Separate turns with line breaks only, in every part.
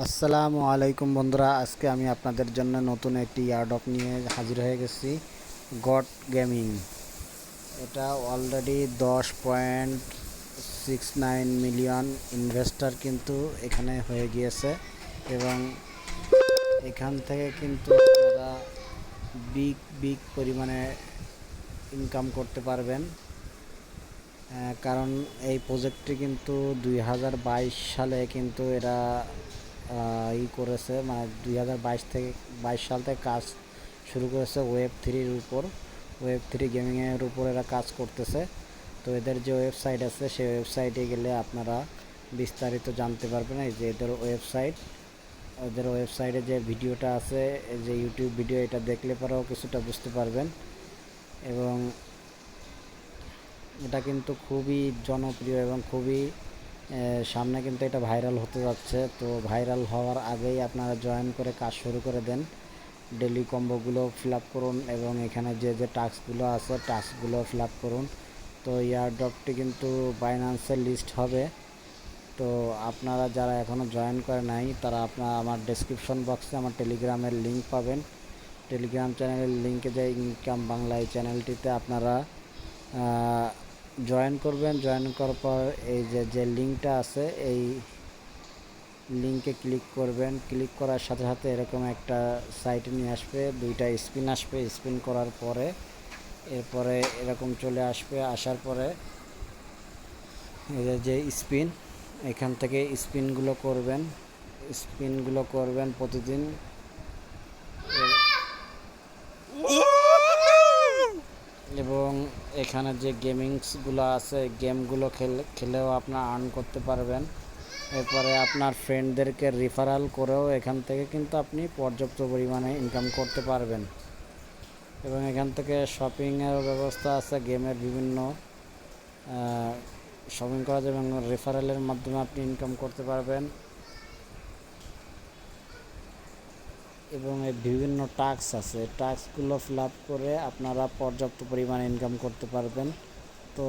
আসসালামু আলাইকুম বন্ধুরা, আজকে আমি আপনাদের জন্য নতুন একটি ইয়ারড্রপ নিয়ে হাজির হয়ে গেছি। গড গেমিং, এটা অলরেডি 10.69 মিলিয়ন ইনভেস্টার কিন্তু এখানে হয়ে গিয়েছে এবং এখান থেকে কিন্তু আপনারা বিগ বিগ পরিমাণে ইনকাম করতে পারবেন। কারণ এই প্রজেক্টটি কিন্তু 2022 সালে কিন্তু এরা করেছে, মানে 2022 সাল থেকে কাজ শুরু করেছে ওয়েব থ্রি গেমিংয়ের উপর এরা কাজ করতেছে। তো এদের যে ওয়েবসাইট আছে সেই ওয়েবসাইটে গেলে আপনারা বিস্তারিত জানতে পারবেন। এই যে ওদের ওয়েবসাইটে যে ভিডিওটা আছে, যে ইউটিউব ভিডিও, এটা দেখলে পরেও কিছুটা বুঝতে পারবেন। এবং এটা কিন্তু খুবই জনপ্রিয় এবং খুবই সামনে কিন্তু এটা ভাইরাল হতে যাচ্ছে। তো ভাইরাল হওয়ার আগেই আপনারা জয়েন করে কাজ শুরু করে দেন, ডেলি কম্বোগুলো ফিল আপ করুন এবং এখানে যে যে টাস্কগুলো আছে টাস্কগুলো ফিল আপ করুন। তো এয়ারড্রপটি কিন্তু বাইন্যান্সের লিস্ট হবে। তো আপনারা যারা এখনও জয়েন করে নাই তারা আমার ডেসক্রিপশন বক্সে আমার টেলিগ্রামের লিঙ্ক পাবেন। টেলিগ্রাম চ্যানেলের লিঙ্কে যে ইনকাম বাংলা এই চ্যানেলটিতে আপনারা জয়েন করবেন। জয়েন করার পর এই যে লিঙ্কটা আছে এই লিঙ্কে ক্লিক করবেন। ক্লিক করার সাথে সাথে এরকম একটা সাইটে নিয়ে আসবে, দুইটা স্পিন আসবে। স্পিন করার পরে এরপরে এরকম চলে আসবে। আসার পরে যে স্পিন, এখান থেকে স্পিনগুলো করবেন প্রতিদিন। এবং এখানে যে গেমিংসগুলো আছে গেমগুলো খেলেও আপনার আর্ন করতে পারবেন। এরপরে আপনার ফ্রেন্ডদেরকে রেফারাল করেও এখান থেকে কিন্তু আপনি পর্যাপ্ত পরিমাণে ইনকাম করতে পারবেন। এবং এখান থেকে শপিংয়ের ব্যবস্থা আছে, গেমের বিভিন্ন শপিং করা যাবে এবং রেফারেলের মাধ্যমে আপনি ইনকাম করতে পারবেন। এবং এই বিভিন্ন টাস্ক আছে, টাস্কগুলো ফিল আপ করে আপনারা পর্যাপ্ত পরিমাণে ইনকাম করতে পারবেন। তো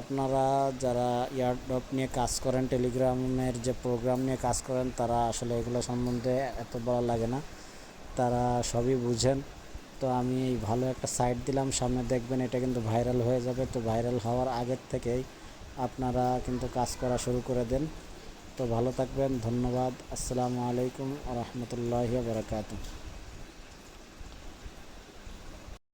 আপনারা যারা এয়ারড্রপ নিয়ে কাজ করেন, টেলিগ্রামের যে প্রোগ্রাম নিয়ে কাজ করেন, তারা আসলে এগুলো সম্বন্ধে এত বলা লাগে না, তারা সবই বুঝেন। তো আমি এই ভালো একটা সাইট দিলাম, সামনে দেখবেন এটা কিন্তু ভাইরাল হয়ে যাবে। তো ভাইরাল হওয়ার আগের থেকেই আপনারা কিন্তু কাজ করা শুরু করে দেন। তো ভালো থাকবেন, ধন্যবাদ। আসসালামু আলাইকুম ওয়া রাহমাতুল্লাহি ওয়া বারাকাতুহু।